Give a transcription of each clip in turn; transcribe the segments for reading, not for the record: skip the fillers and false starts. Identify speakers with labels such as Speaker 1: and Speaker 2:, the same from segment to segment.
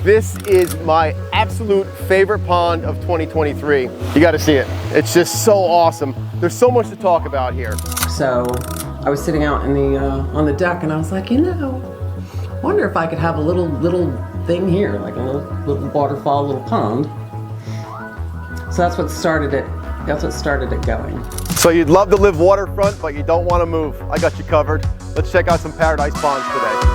Speaker 1: This is my absolute favorite pond of 2023. You gotta see it. It's just so awesome. There's so much to talk about here.
Speaker 2: So I was sitting out in the on the deck and I was like, you know, I wonder if I could have a little thing here, like a little waterfall, little pond. So that's what started it. That's what started it going.
Speaker 1: So you'd love to live waterfront, but you don't want to move. I got you covered. Let's check out some paradise ponds today.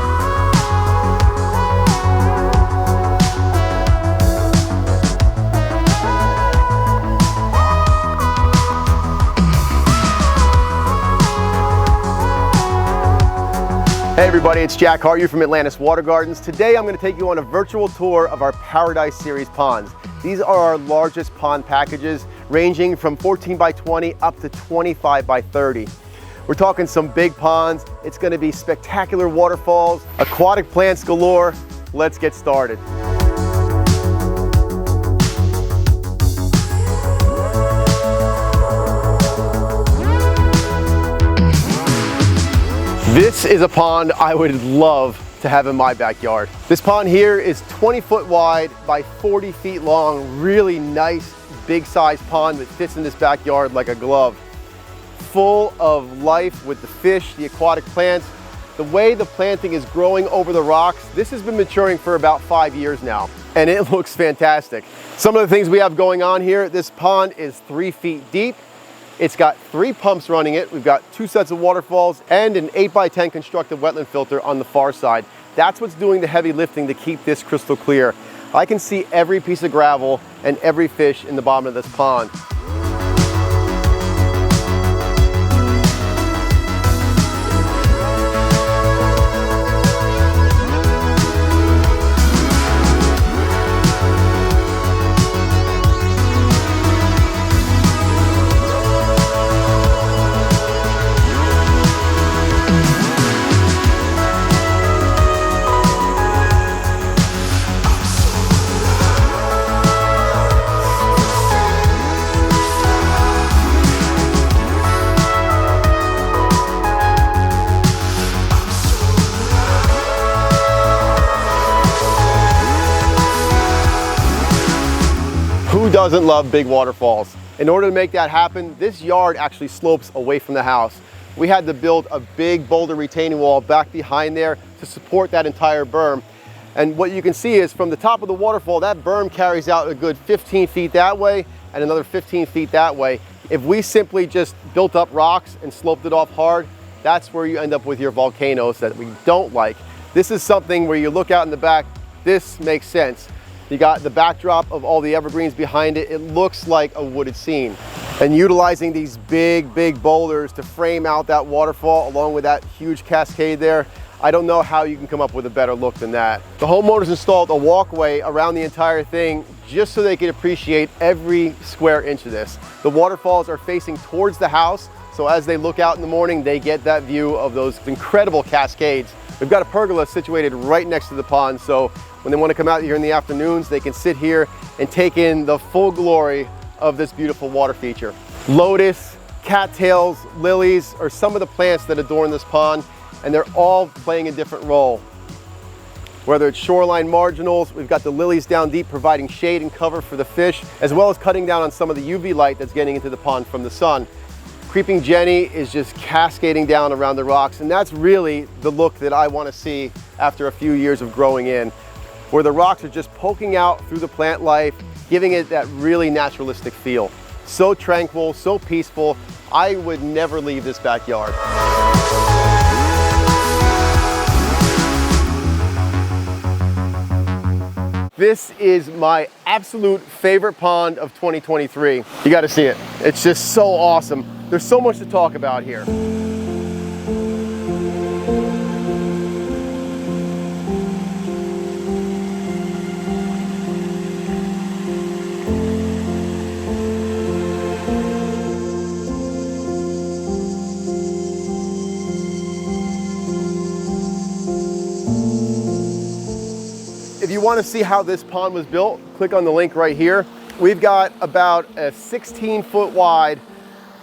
Speaker 1: Hey everybody, it's Jack Hart, you from Atlantis Water Gardens. Today I'm going to take you on a virtual tour of our Paradise Series ponds. These are our largest pond packages, ranging from 14 by 20 up to 25 by 30. We're talking some big ponds. It's going to be spectacular waterfalls, aquatic plants galore. Let's get started. This is a pond I would love to have in my backyard. This pond here is 20 foot wide by 40 feet long. Really nice, big size pond that fits in this backyard like a glove. Full of life with the fish, the aquatic plants. The way the planting is growing over the rocks, this has been maturing for about 5 years now, and it looks fantastic. Some of the things we have going on here, this pond is 3 feet deep. It's got 3 pumps running it. We've got 2 sets of waterfalls and an 8 by 10 constructed wetland filter on the far side. That's what's doing the heavy lifting to keep this crystal clear. I can see every piece of gravel and every fish in the bottom of this pond. Who doesn't love big waterfalls? In order to make that happen, this yard actually slopes away from the house. We had to build a big boulder retaining wall back behind there to support that entire berm. And what you can see is from the top of the waterfall, that berm carries out a good 15 feet that way and another 15 feet that way. If we simply just built up rocks and sloped it off hard, that's where you end up with your volcanoes that we don't like. This is something where you look out in the back, this makes sense. You got the backdrop of all the evergreens behind it. It looks like a wooded scene. And utilizing these big boulders to frame out that waterfall along with that huge cascade there, I don't know how you can come up with a better look than that. The homeowners installed a walkway around the entire thing just so they could appreciate every square inch of this. The waterfalls are facing towards the house, so as they look out in the morning, they get that view of those incredible cascades. We've got a pergola situated right next to the pond, so when they want to come out here in the afternoons, they can sit here and take in the full glory of this beautiful water feature. Lotus, cattails, lilies are some of the plants that adorn this pond, and they're all playing a different role. Whether it's shoreline marginals, we've got the lilies down deep providing shade and cover for the fish, as well as cutting down on some of the UV light that's getting into the pond from the sun. Creeping Jenny is just cascading down around the rocks, and that's really the look that I want to see after a few years of growing in, where the rocks are just poking out through the plant life, giving it that really naturalistic feel. So tranquil, so peaceful. I would never leave this backyard. This is my absolute favorite pond of 2023. You got to see it. It's just so awesome. There's so much to talk about here. If you want to see how this pond was built, click on the link right here. We've got about a 16-foot wide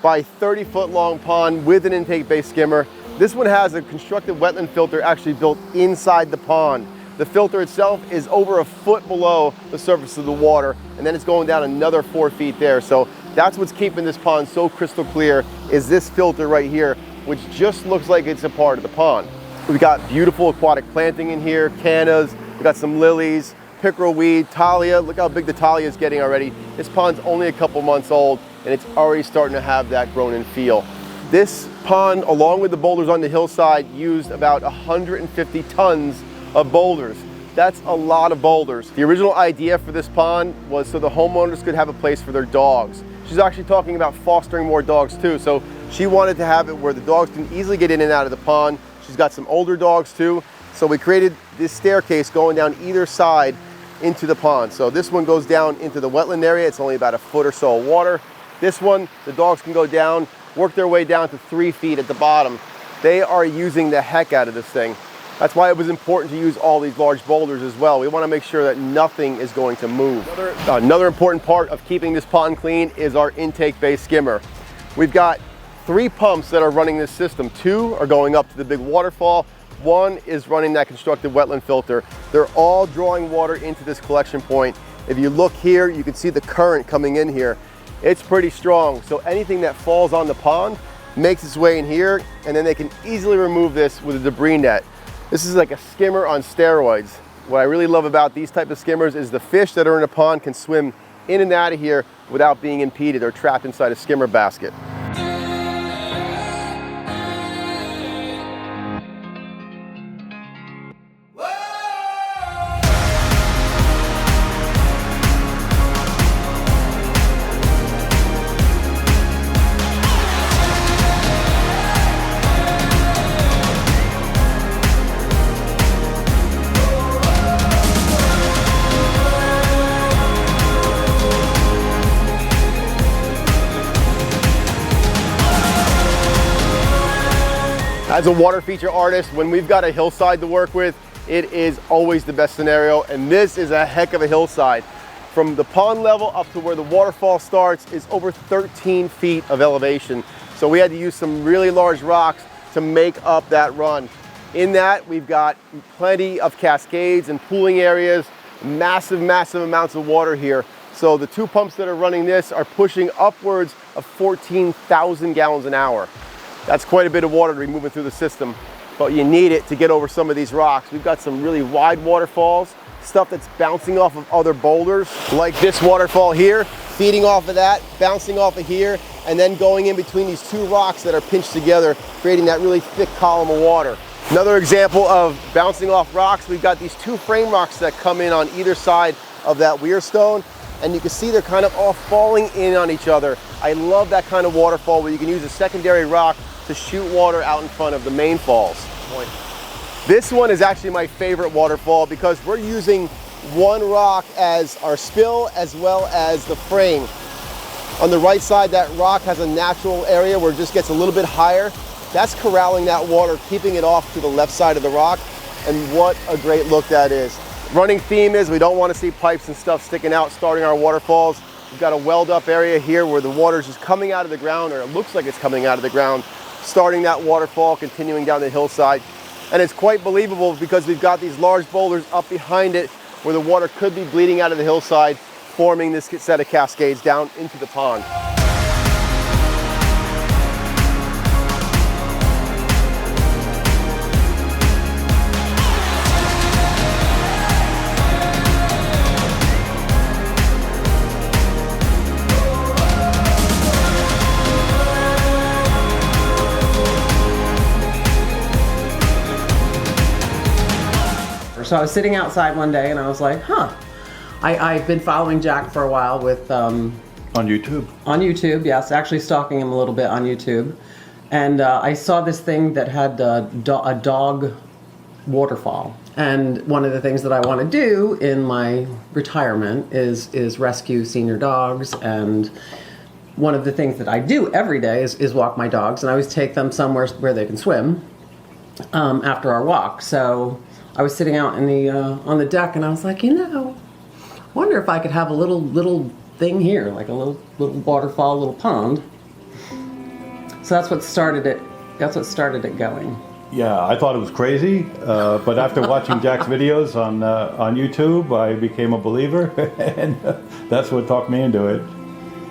Speaker 1: by 30-foot long pond with an intake-based skimmer. This one has a constructed wetland filter actually built inside the pond. The filter itself is over a foot below the surface of the water, and then it's going down another 4 feet there. So that's what's keeping this pond so crystal clear, is this filter right here, which just looks like it's a part of the pond. We've got beautiful aquatic planting in here, cannas, we've got some lilies, pickerel weed, thalia. Look how big the thalia is getting already. This pond's only a couple months old, and it's already starting to have that grown in feel. This pond, along with the boulders on the hillside, used about 150 tons of boulders. That's a lot of boulders. The original idea for this pond was so the homeowners could have a place for their dogs. She's actually talking about fostering more dogs too, so she wanted to have it where the dogs can easily get in and out of the pond. She's got some older dogs too, so we created this staircase going down either side into the pond. So this one goes down into the wetland area. It's only about a foot or so of water. This one, the dogs can go down, work their way down to 3 feet at the bottom. They are using the heck out of this thing. That's why it was important to use all these large boulders as well. We want to make sure that nothing is going to move. Another important part of keeping this pond clean is our intake-based skimmer. We've got 3 pumps that are running this system. 2 are going up to the big waterfall. 1 is running that constructed wetland filter. They're all drawing water into this collection point. If you look here, you can see the current coming in here. It's pretty strong, so anything that falls on the pond makes its way in here, and then they can easily remove this with a debris net. This is like a skimmer on steroids. What I really love about these type of skimmers is the fish that are in a pond can swim in and out of here without being impeded or trapped inside a skimmer basket. As a water feature artist, when we've got a hillside to work with, it is always the best scenario, and this is a heck of a hillside. From the pond level up to where the waterfall starts is over 13 feet of elevation. So we had to use some really large rocks to make up that run. In that, we've got plenty of cascades and pooling areas, massive amounts of water here. So the 2 pumps that are running this are pushing upwards of 14,000 gallons an hour. That's quite a bit of water to be moving through the system, but you need it to get over some of these rocks. We've got some really wide waterfalls, stuff that's bouncing off of other boulders, like this waterfall here, feeding off of that, bouncing off of here, and then going in between these 2 rocks that are pinched together, creating that really thick column of water. Another example of bouncing off rocks, we've got these 2 frame rocks that come in on either side of that weir stone, and you can see they're kind of all falling in on each other. I love that kind of waterfall where you can use a secondary rock to shoot water out in front of the main falls. This one is actually my favorite waterfall because we're using 1 rock as our spill as well as the frame. On the right side, that rock has a natural area where it just gets a little bit higher. That's corralling that water, keeping it off to the left side of the rock, and what a great look that is. Running theme is we don't want to see pipes and stuff sticking out starting our waterfalls. We've got a welled up area here where the water is just coming out of the ground, or it looks like it's coming out of the ground, starting that waterfall, continuing down the hillside. And it's quite believable because we've got these large boulders up behind it where the water could be bleeding out of the hillside, forming this set of cascades down into the pond.
Speaker 2: So I was sitting outside one day and I was like, I've been following Jack for a while with... on
Speaker 3: YouTube.
Speaker 2: On YouTube, yes. Actually stalking him a little bit on YouTube. And I saw this thing that had a dog waterfall. And one of the things that I want to do in my retirement is rescue senior dogs. And one of the things that I do every day is walk my dogs. And I always take them somewhere where they can swim after our walk. So I was sitting out in the on the deck, and I was like, wonder if I could have a little thing here, like a little waterfall, little pond. So that's what started it. That's what started it going.
Speaker 3: Yeah, I thought it was crazy, but after watching Jack's videos on YouTube, I became a believer, and that's what talked me into it.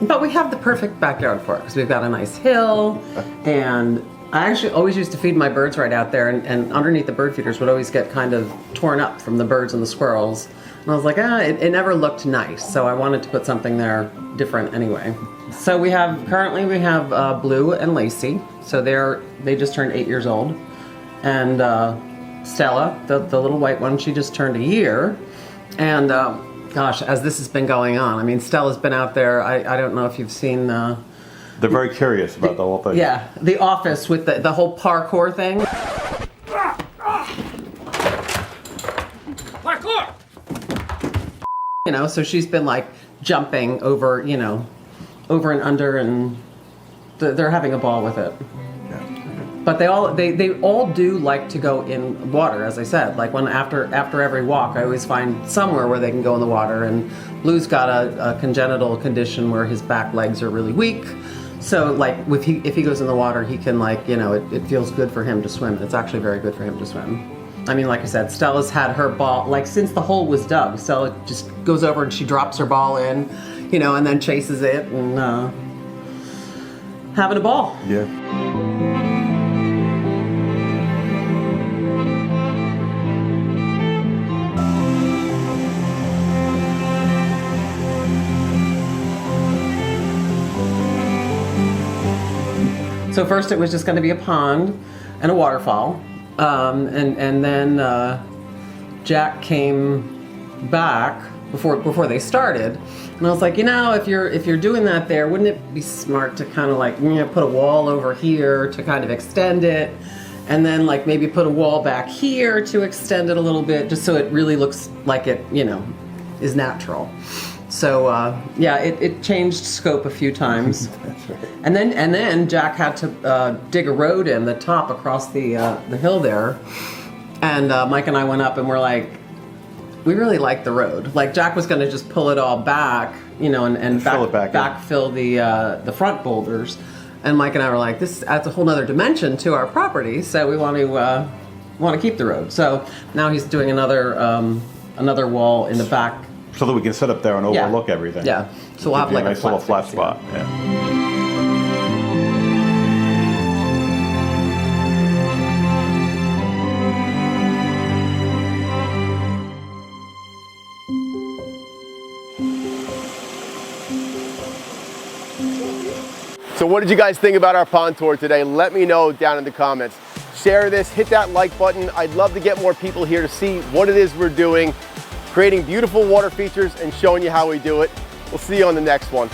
Speaker 2: But we have the perfect backyard for it because we've got a nice hill, and I actually always used to feed my birds right out there, and underneath the bird feeders would always get kind of torn up from the birds and the squirrels. And I was like, it never looked nice, so I wanted to put something there different anyway. So currently we have Blue and Lacey, so they just turned 8 years old. And Stella, the little white one, she just turned a year. And gosh, as this has been going on, I mean, Stella's been out there. I don't know if you've seen.
Speaker 3: They're very curious about the whole thing.
Speaker 2: Yeah, The Office with the whole parkour thing.
Speaker 4: Parkour!
Speaker 2: You know, so she's been like jumping over, you know, over and under, and they're having a ball with it. But they all do like to go in water, as I said. Like after every walk, I always find somewhere where they can go in the water. And Blue's got a congenital condition where his back legs are really weak. So like if he goes in the water, he can, like, you know, it feels good for him to swim. It's actually very good for him to swim. I mean, like I said, Stella's had her ball, like since the hole was dug, Stella just goes over and she drops her ball in, you know, and then chases it and having a ball.
Speaker 3: Yeah.
Speaker 2: So first it was just going to be a pond and a waterfall, and then Jack came back before they started, and I was like, you know, if you're doing that there, wouldn't it be smart to kind of like, you know, put a wall over here to kind of extend it, and then like maybe put a wall back here to extend it a little bit, just so it really looks like it, you know, is natural. So yeah, it changed scope a few times.
Speaker 3: That's right.
Speaker 2: And then Jack had to dig a road in the top across the hill there, and Mike and I went up and we're like, we really like the road. Like Jack was going to just pull it all back, you know, and backfill the front boulders, and Mike and I were like, this adds a whole other dimension to our property, so we want to keep the road. So now he's doing another wall in the back.
Speaker 3: So that we can sit up there and overlook everything.
Speaker 2: Yeah. So we'll have like a
Speaker 3: nice little flat
Speaker 2: space,
Speaker 3: spot. Yeah.
Speaker 1: So what did you guys think about our pond tour today? Let me know down in the comments. Share this, hit that like button. I'd love to get more people here to see what it is we're doing, creating beautiful water features and showing you how we do it. We'll see you on the next one.